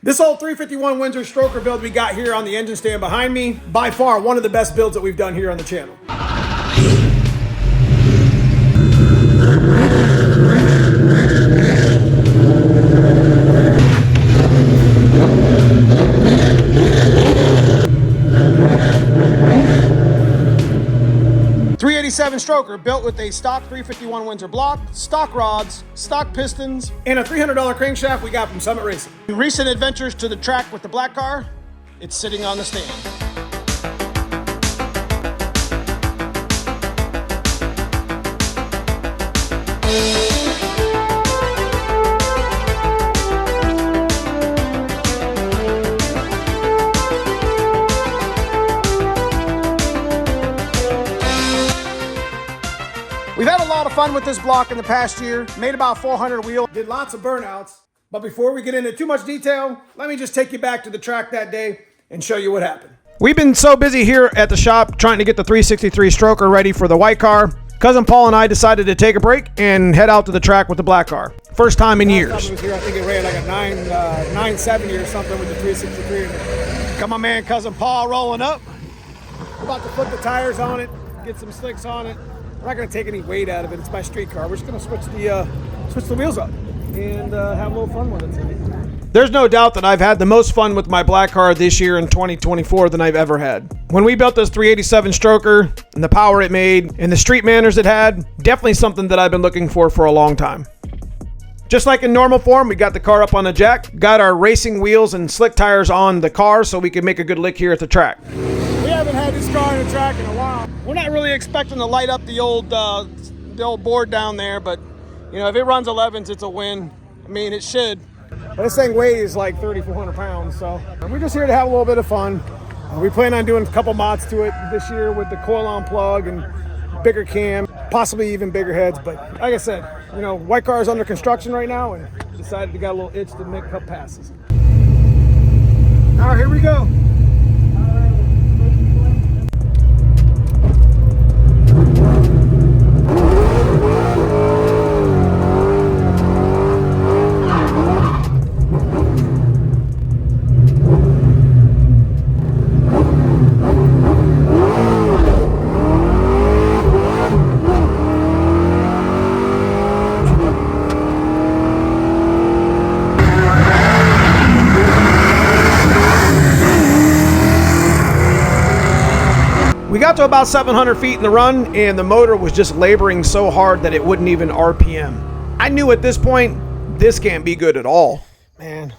This old 351 Windsor stroker build we got here on the engine stand behind me, by far one of the best builds that we've done here on the channel. .387 stroker built with a stock 351 Windsor block, stock rods, stock pistons, and a $300 crankshaft we got from Summit Racing. In recent adventures to the track with the black car, it's sitting on the stand. We've had a lot of fun with this block in the past year, made about 400 wheel, did lots of burnouts. But before we get into too much detail, let me just take you back to the track that day and show you what happened. We've been so busy here at the shop trying to get the 363 stroker ready for the white car. Cousin Paul and I decided to take a break and head out to the track with the black car. First time in years. Was here, I think it ran like a 970 or something with the 363. Got my man Cousin Paul rolling up. We're about to put the tires on it, get some slicks on it. We're not going to take any weight out of it. It's my street car. We're just going to switch the wheels up and have a little fun with it today. There's no doubt that I've had the most fun with my black car this year in 2024 than I've ever had. When we built this 387 stroker and the power it made and the street manners it had, definitely something that I've been looking for a long time. Just like in normal form, we got the car up on the jack, got our racing wheels and slick tires on the car so we could make a good lick here at the track. We haven't had this car on the track in a while. We're not really expecting to light up the old board down there, but you know, if it runs 11s, it's a win. I mean, it should. But this thing weighs like 3,400 pounds, so we're just here to have a little bit of fun. We plan on doing a couple mods to it this year with the coil on plug and bigger cam, possibly even bigger heads. But like I said, you know, white car is under construction right now, and decided to got a little itch to make a couple passes. All right, here we go. We got to about 700 feet in the run, and the motor was just laboring so hard that it wouldn't even RPM. I knew at this point, this can't be good at all. Man,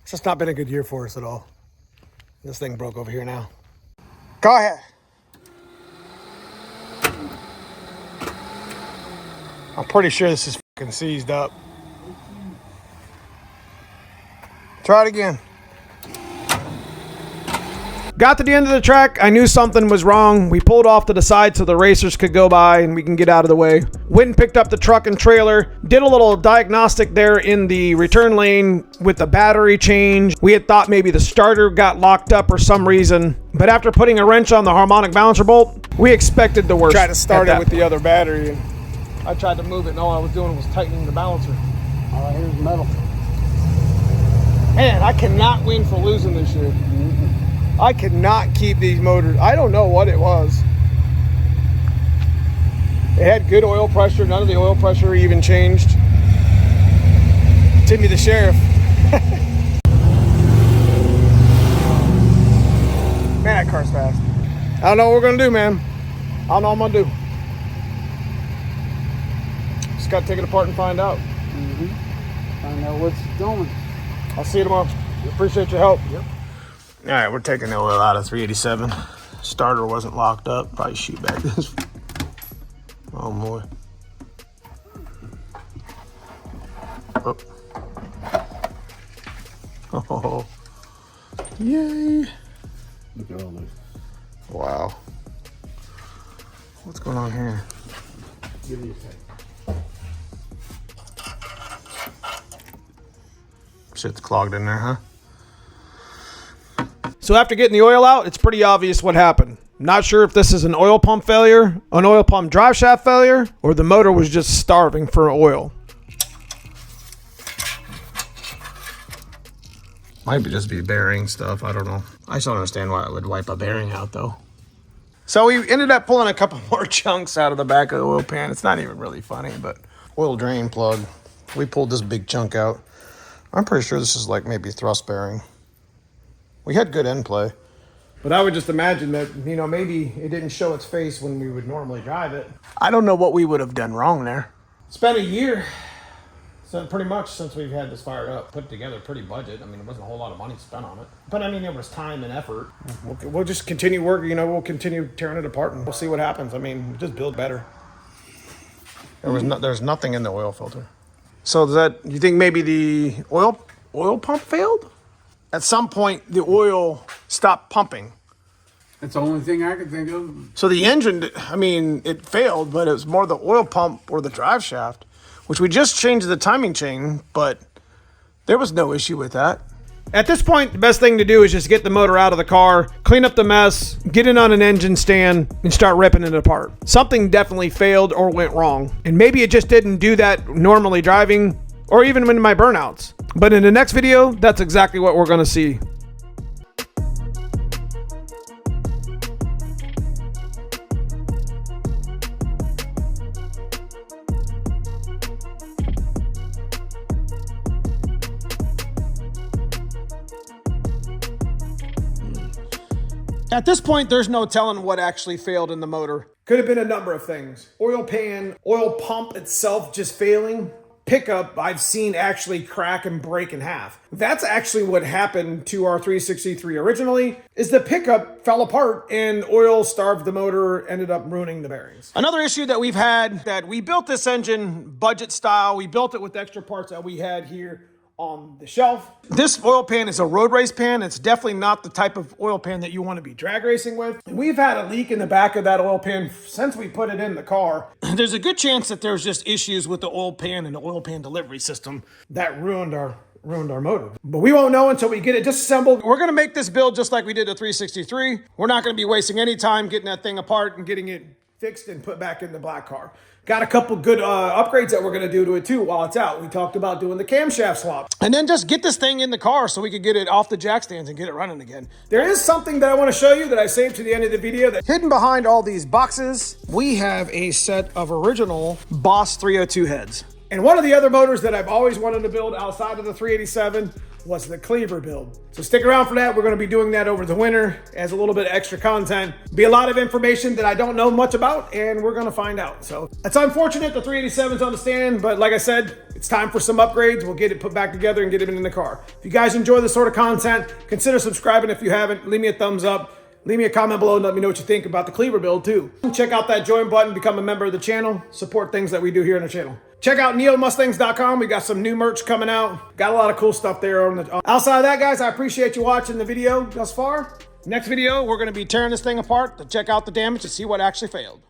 it's just not been a good year for us at all. This thing broke over here now. Go ahead. I'm pretty sure this is fucking seized up. Try it again. Got to the end of the track, I knew something was wrong. We pulled off to the side so the racers could go by and we can get out of the way. Went and picked up the truck and trailer, did a little diagnostic there in the return lane with the battery change. We had thought maybe the starter got locked up for some reason, but after putting a wrench on the harmonic balancer bolt, we expected the worst. Tried to start it with the other battery, and I tried to move it, and all I was doing was tightening the balancer. All I hear is metal. Man, I cannot win for losing this year. I could not keep these motors. I don't know what it was. It had good oil pressure. None of the oil pressure even changed. Timmy the sheriff. Man, that car's fast. I don't know what we're going to do, man. I don't know what I'm going to do. Just got to take it apart and find out. Find out what's going. I'll see you tomorrow. Appreciate your help. Yep. All right, we're taking the oil out of 387. Starter wasn't locked up. Probably shoot back this. Oh boy. Oh. Oh. Yay. Look at all this. Wow. What's going on here? Give me a second. Shit's clogged in there, huh? So after getting the oil out, it's pretty obvious what happened. Not sure if this is an oil pump failure, an oil pump drive shaft failure, or the motor was just starving for oil. Might just be bearing stuff, I don't know. I just don't understand why it would wipe a bearing out though. So we ended up pulling a couple more chunks out of the back of the oil pan. It's not even really funny, but oil drain plug. We pulled this big chunk out. I'm pretty sure this is like maybe thrust bearing. We had good end play. But I would just imagine that, you know, maybe it didn't show its face when we would normally drive it. I don't know what we would have done wrong there. It's been a year. So pretty much since we've had this fired up, put together pretty budget. I mean, it wasn't a whole lot of money spent on it. But I mean, there was time and effort. We'll just continue working, you know, we'll continue tearing it apart and we'll see what happens. I mean, just build better. There's nothing in the oil filter. So you think maybe the oil pump failed? At some point, the oil stopped pumping. That's the only thing I could think of. So the engine, I mean, it failed, but it was more the oil pump or the drive shaft, which we just changed the timing chain, but there was no issue with that. At this point, the best thing to do is just get the motor out of the car, clean up the mess, get it on an engine stand, and start ripping it apart. Something definitely failed or went wrong. And maybe it just didn't do that normally driving, or even in my burnouts. But in the next video, that's exactly what we're gonna see. At this point, there's no telling what actually failed in the motor. Could have been a number of things. Oil pan, oil pump itself just failing. Pickup I've seen actually crack and break in half. That's actually what happened to our 363 originally, is the pickup fell apart and oil starved the motor, ended up ruining the bearings. Another issue that we've had, that we built this engine budget style. We built it with extra parts that we had here on the shelf. This oil pan is a road race pan. It's definitely not the type of oil pan that you want to be drag racing with. We've had a leak in the back of that oil pan since we put it in the car. There's a good chance that there's just issues with the oil pan and the oil pan delivery system that ruined our motor. But we won't know until we get it disassembled. We're gonna make this build just like we did the 363. We're not gonna be wasting any time getting that thing apart and getting it fixed and put back in the black car. Got a couple good upgrades that we're going to do to it too while it's out. We talked about doing the camshaft swap. And then just get this thing in the car so we could get it off the jack stands and get it running again. There is something that I want to show you that I saved to the end of the video. That hidden behind all these boxes, we have a set of original Boss 302 heads. And one of the other motors that I've always wanted to build outside of the 387 was the cleaver build. So stick around for that. We're going to be doing that over the winter as a little bit of extra content. Be a lot of information that I don't know much about, and we're going to find out. So it's unfortunate the 387's on the stand, but like I said, it's time for some upgrades. We'll get it put back together and get it in the car. If you guys enjoy this sort of content, consider subscribing if you haven't. Leave me a thumbs up. Leave me a comment below and let me know what you think about the cleaver build too. Check out that join button, become a member of the channel, support things that we do here on the channel. Check out neomustangs.com. We got some new merch coming out. Got a lot of cool stuff there. Outside of that, guys, I appreciate you watching the video thus far. Next video, we're going to be tearing this thing apart to check out the damage and see what actually failed.